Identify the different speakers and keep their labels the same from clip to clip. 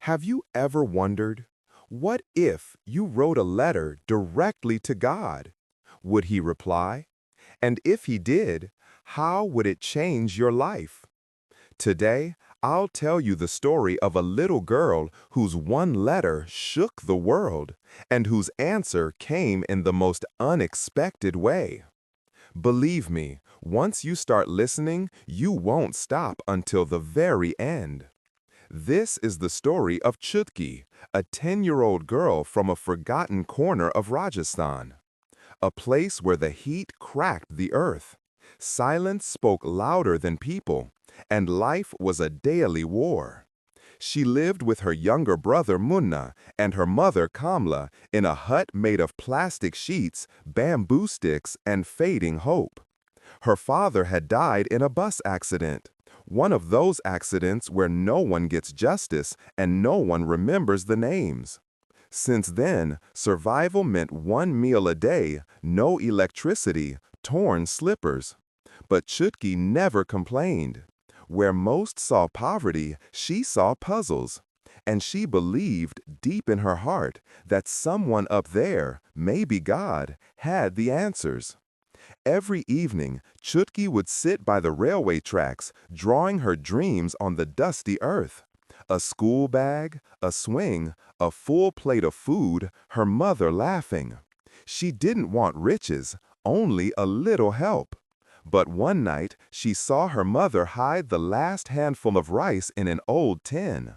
Speaker 1: Have you ever wondered, what if you wrote a letter directly to God? Would he reply? And if he did, how would it change your life? Today, I'll tell you the story of a little girl whose one letter shook the world and whose answer came in the most unexpected way. Believe me, once you start listening, you won't stop until the very end. This is the story of Chutki, a 10-year-old girl from a forgotten corner of Rajasthan, a place where the heat cracked the earth. Silence spoke louder than people, and life was a daily war. She lived with her younger brother Munna and her mother Kamla in a hut made of plastic sheets, bamboo sticks, and fading hope. Her father had died in a bus accident, one of those accidents where no one gets justice and no one remembers the names. Since then, survival meant one meal a day, no electricity, torn slippers. But Chutki never complained. Where most saw poverty, she saw puzzles. And she believed deep in her heart that someone up there, maybe God, had the answers. Every evening, Chutki would sit by the railway tracks, drawing her dreams on the dusty earth. A school bag, a swing, a full plate of food, her mother laughing. She didn't want riches, only a little help. But one night, she saw her mother hide the last handful of rice in an old tin.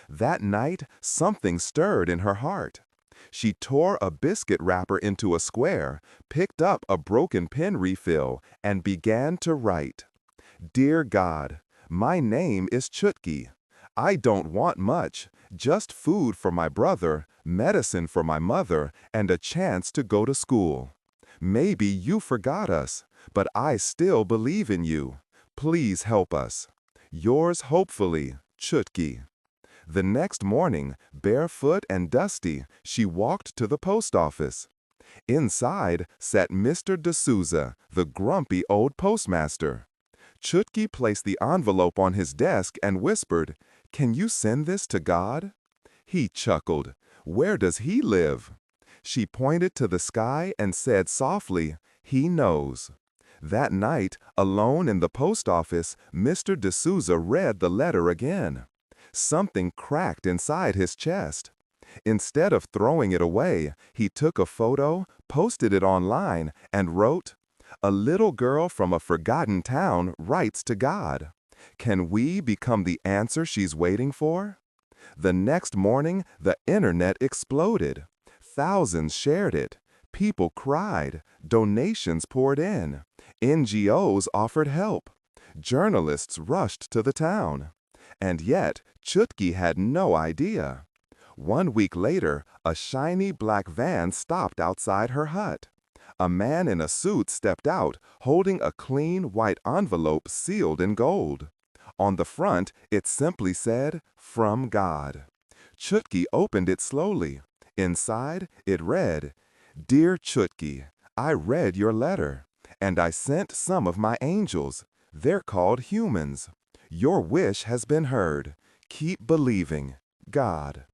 Speaker 1: That night, something stirred in her heart. She tore a biscuit wrapper into a square, picked up a broken pen refill, and began to write. Dear God, my name is Chutki. I don't want much, just food for my brother, medicine for my mother, and a chance to go to school. Maybe you forgot us, but I still believe in you. Please help us. Yours hopefully, Chutki. The next morning, barefoot and dusty, she walked to the post office. Inside sat Mr. D'Souza, the grumpy old postmaster. Chutki placed the envelope on his desk and whispered, "Can you send this to God?" He chuckled. "Where does he live?" She pointed to the sky and said softly, "He knows." That night, alone in the post office, Mr. D'Souza read the letter again. Something cracked inside his chest. Instead of throwing it away, he took a photo, posted it online, and wrote, "A little girl from a forgotten town writes to God. Can we become the answer she's waiting for?" The next morning, the internet exploded. Thousands shared it. People cried. Donations poured in. NGOs offered help. Journalists rushed to the town. And yet, Chutki had no idea. 1 week later, a shiny black van stopped outside her hut. A man in a suit stepped out, holding a clean white envelope sealed in gold. On the front, it simply said, "From God." Chutki opened it slowly. Inside, it read, "Dear Chutki, I read your letter, and I sent some of my angels. They're called humans. Your wish has been heard. Keep believing. God."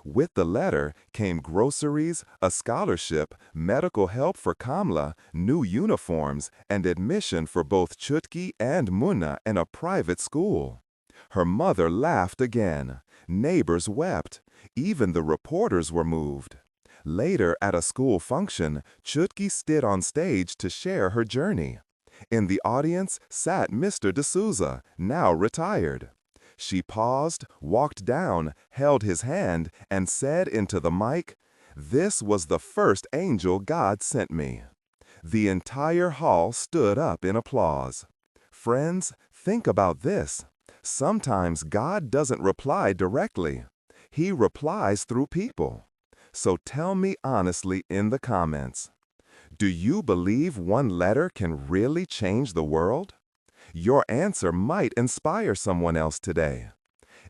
Speaker 1: With the letter came groceries, a scholarship, medical help for Kamla, new uniforms, and admission for both Chutki and Munna in a private school. Her mother laughed again. Neighbors wept. Even the reporters were moved. Later, at a school function, Chutki stood on stage to share her journey. In the audience sat Mr. D'Souza, now retired. She paused, walked down, held his hand, and said into the mic, "This was the first angel God sent me." The entire hall stood up in applause. Friends, think about this. Sometimes God doesn't reply directly. He replies through people. So tell me honestly in the comments, do you believe one letter can really change the world? Your answer might inspire someone else today.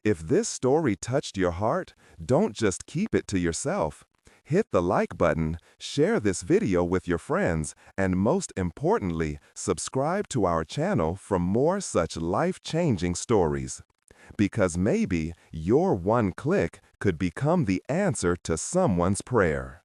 Speaker 1: If this story touched your heart, don't just keep it to yourself. Hit the like button, share this video with your friends, and most importantly, subscribe to our channel for more such life-changing stories. Because maybe your one click could become the answer to someone's prayer.